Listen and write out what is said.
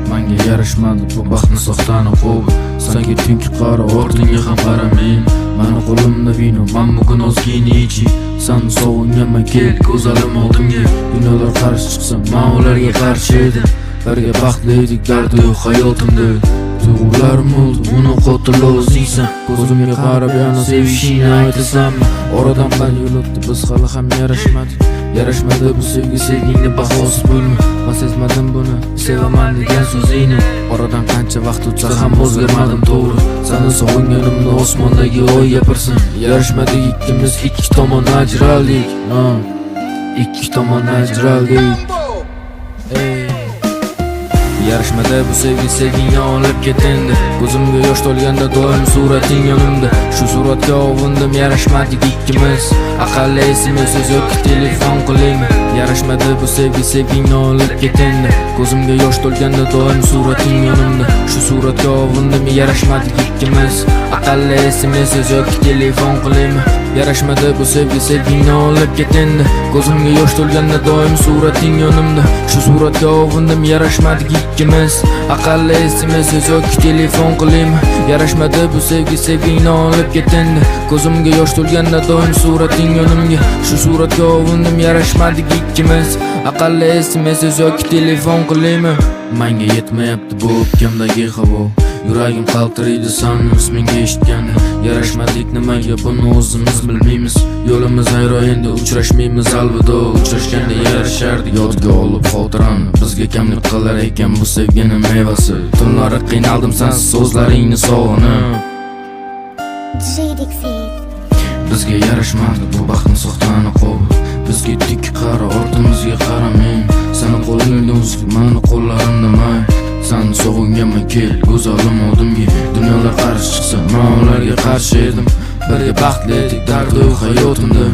Manga yarashmadi bu baxtni soxtani qo'b. Sanki tunki qora ortingga ham qaramayman. Mani qo'limda vino, men bugun ozgina ichi. Sen sovunganman kel ko'zalim oldimga. Dunyolar qarshi chiqsa, men ularga qarshi edim. Birga baxtli edik, dardi yo'q hayotimda. Tuyg'ularim oldu, uni qotil o'zingsan. Ko'zimga qarab yana sevishingni aytasanmi? Oradan qancha yil o'tdi, biz hali ham yarashmadi bu sevgi, sevgingni bahosiz bo'lma. Men sezmadim buni, sevaman degan so'zingni. Oradan qancha vaqt o'tsa ham o'zgarmadim, to'g'ri. Seni sog'inganimni osmondagi oy gapirsin. Yarashmadik ikkimiz, ikki tomon ajraldik. Ikki tomon ajraldik. Yarashmada bu sevgi, sevgingni olib ketindi. Ko'zimga yosh to'lganda doim surating yonimda. Shu suratga ovundim, yarashmadik ikkimiz. Aqalli esimga so'z yo'q, telefon qilayman. Yarashmada bu sevgi, sevgingni olib ketindi. Ko'zimga yosh to'lganda doim surating yonimda. Shu suratga ovundim, yarashmadik ikkimiz. Aqalli esimga so'z yo'q, telefon qilayman. Yarashmada bu sevgi, sevgingni olib ketindi. Ko'zimga yosh to'lganda doim surating yonimda. Shu suratga ovundim, yarashmadik ikkimiz. Aqalli esimga so'z yo'q, telefon qilayman. Yarashmada bu sevgi, sevgingni olib ketindi. Ko'zimga yosh to'lganda doim surating yonimga. Shu suratga ovundim, yarashmadik ikkimiz. Aqalli esimga so'z yo'q, telefon qilayman. Menga yetmayapti bu o'pkamdagi havo. Yuragim qaltiraydi sening ismingga eshitganda. Yarashmadik nimaga, buni o'zimiz bilmaymiz. Yo'limiz ayro, endi uchrashmaymiz alvido. Uchrashganda yarashardik, yodga olib xotirani. Bizga kamlik qilar ekan bu sevgining mevasi. Tunlari qiynaldim sensiz so'zlaringni sog'inib. Bizga yarashmadi bu baxtni soxtani qo'b. Bizga tik qara, ortimizga qaramang. Seni qo'lingda uzib, meni qo'llarimda may. Sen sog'inganman kel ko'zalim oldimga. Dunyolar qarshi chiqsa, men ularga qarshi edim. Birga baxtli edik, dardi yo'q hayotimda.